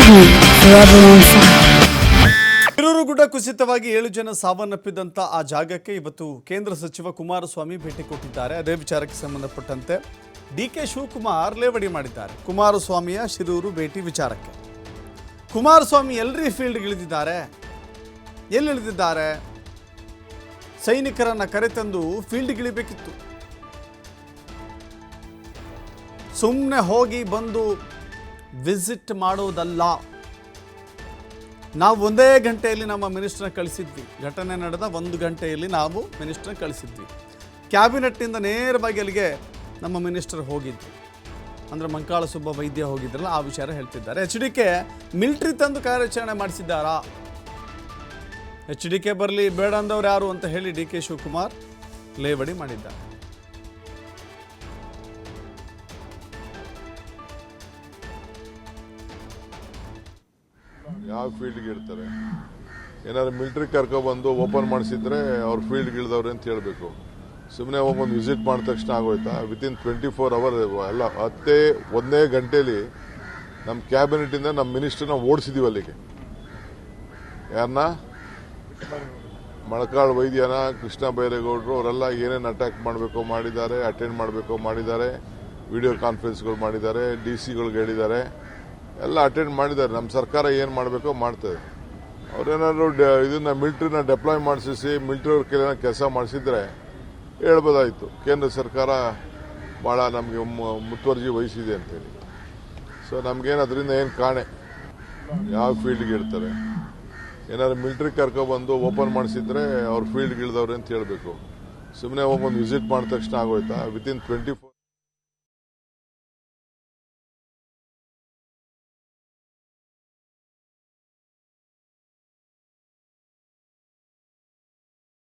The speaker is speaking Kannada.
Heat, forever on fire. ಗುಡ್ಡ ಕುಸಿತವಾಗಿ 7 ಜನ ಸಾವನ್ನಪ್ಪಿದಂತ ಆ ಜಾಗಕ್ಕೆ ಇವತ್ತು ಕೇಂದ್ರ ಸಚಿವ ಕುಮಾರಸ್ವಾಮಿ ಭೇಟಿ ಕೊಟ್ಟಿದ್ದಾರೆ. ಅದೇ ವಿಚಾರಕ್ಕೆ ಸಂಬಂಧಪಟ್ಟಂತೆ ಡಿಕೆ ಶಿವಕುಮಾರ್ ಲೇವಡಿ ಮಾಡಿದ್ದಾರೆ. ಕುಮಾರಸ್ವಾಮಿಯ ಶಿರೂರು ಭೇಟಿ ವಿಚಾರಕ್ಕೆ ಕುಮಾರಸ್ವಾಮಿ ಎಲ್ರಿ ಫೀಲ್ಡ್ಗೆ ಇಳಿದಿದ್ದಾರೆ. ಎಲ್ಲಿ ಇಳಿದಿದ್ದಾರೆ? ಸೈನಿಕರನ್ನ ಕರೆತಂದು ಫೀಲ್ಡ್ಗೆ ಇಳಿಬೇಕಿತ್ತು. ಸುಮ್ಮನೆ ಹೋಗಿ ಬಂದು ವಿಸಿಟ್ ಮಾಡೋದಲ್ಲ. ನಾವು ಒಂದೇ ಗಂಟೆಯಲ್ಲಿ ನಮ್ಮ ಮಿನಿಸ್ಟರ್ನ ಕಳಿಸಿದ್ವಿ. ಘಟನೆ ನಡೆದ 1 ಗಂಟೆಯಲ್ಲಿ ನಾವು ಮಿನಿಸ್ಟರ್ನ ಕಳಿಸಿದ್ವಿ. ಕ್ಯಾಬಿನೆಟ್ನಿಂದ ನೇರವಾಗಿ ಅಲ್ಲಿಗೆ ನಮ್ಮ ಮಿನಿಸ್ಟರ್ ಹೋಗಿದ್ರು. ಅಂದರೆ ಮಂಕಾಳ ಸುಬ್ಬ ವೈದ್ಯ ಹೋಗಿದ್ರಲ್ಲ, ಆ ವಿಚಾರ ಹೇಳ್ತಿದ್ದಾರೆ. HDK ಮಿಲಿಟ್ರಿ ತಂದು ಕಾರ್ಯಾಚರಣೆ ಮಾಡಿಸಿದ್ದಾರಾ? HDK ಬರಲಿ, ಬೇಡ ಅಂದವ್ರು ಯಾರು ಅಂತ ಹೇಳಿ DK ಶಿವಕುಮಾರ್ ಲೇವಡಿ ಮಾಡಿದ್ದಾರೆ. ಯಾವ ಫೀಲ್ಡ್ಗೆ ಇರ್ತಾರೆ? ಏನಾದ್ರು ಮಿಲಿಟ್ರಿ ಕರ್ಕೊಬಂದು ಓಪನ್ ಮಾಡಿಸಿದ್ರೆ ಅವ್ರು ಫೀಲ್ಡ್ಗೆ ಇಳಿದವ್ರೆ ಅಂತ ಹೇಳಬೇಕು. ಸುಮ್ಮನೆ ಹೋಗೊಂದು ವಿಸಿಟ್ ಮಾಡಿದ ತಕ್ಷಣ ಆಗೋಯ್ತಾ? ವಿತಿನ್ 24 ಅವರ್ ಎಲ್ಲ ಒಂದೇ ಗಂಟೆಯಲ್ಲಿ ನಮ್ಮ ಕ್ಯಾಬಿನೆಟಿಂದ ನಮ್ಮ ಮಿನಿಸ್ಟರ್ನ ಓಡಿಸಿದೀವಿ ಅಲ್ಲಿಗೆ. ಯಾರನ್ನ? ಮೊಳಕಾಳು ವೈದ್ಯನ, ಕೃಷ್ಣ ಬೈರೇಗೌಡರು ಅವರೆಲ್ಲ ಏನೇನು ಅಟ್ಯಾಕ್ ಮಾಡಬೇಕು ಮಾಡಿದ್ದಾರೆ, ಅಟೆಂಡ್ ಮಾಡಬೇಕು ಮಾಡಿದ್ದಾರೆ, ವಿಡಿಯೋ ಕಾನ್ಫರೆನ್ಸ್ಗಳು ಮಾಡಿದ್ದಾರೆ, DC ಗಳಿಗೆ ಹೇಳಿದ್ದಾರೆ, ಎಲ್ಲ ಅಟೆಂಡ್ ಮಾಡಿದ್ದಾರೆ. ನಮ್ಮ ಸರ್ಕಾರ ಏನು ಮಾಡಬೇಕೋ ಮಾಡ್ತದೆ. ಅವ್ರೇನಾದ್ರು ಇದನ್ನ ಮಿಲಿಟ್ರಿನ ಡೆಪ್ಲಾಯ್ ಮಾಡಿಸಿ ಮಿಲಿಟ್ರಿ ಅವ್ರ ಕೈಲಿ ಕೆಲಸ ಮಾಡಿಸಿದ್ರೆ ಹೇಳ್ಬೋದಾಯ್ತು, ಕೇಂದ್ರ ಸರ್ಕಾರ ಭಾಳ ನಮಗೆ ಮುತುವರ್ಜಿ ವಹಿಸಿದೆ ಅಂತೇಳಿ. ಸೊ ನಮಗೇನು ಅದರಿಂದ ಏನು ಕಾಣೆ? ಯಾವ ಫೀಲ್ಡ್ಗೆ ಇರ್ತಾರೆ? ಏನಾದ್ರು ಮಿಲಿಟ್ರಿ ಕರ್ಕೊಬಂದು ಓಪನ್ ಮಾಡಿಸಿದ್ರೆ ಅವ್ರು ಫೀಲ್ಡ್ಗೆ ಇಳಿದವ್ರೆ ಅಂತ ಹೇಳಬೇಕು. ಸುಮ್ಮನೆ ಹೋಗೊಂದು ವಿಸಿಟ್ ಮಾಡಿದ ತಕ್ಷಣ ಆಗೋಯ್ತಾ? ವಿತಿನ್ 24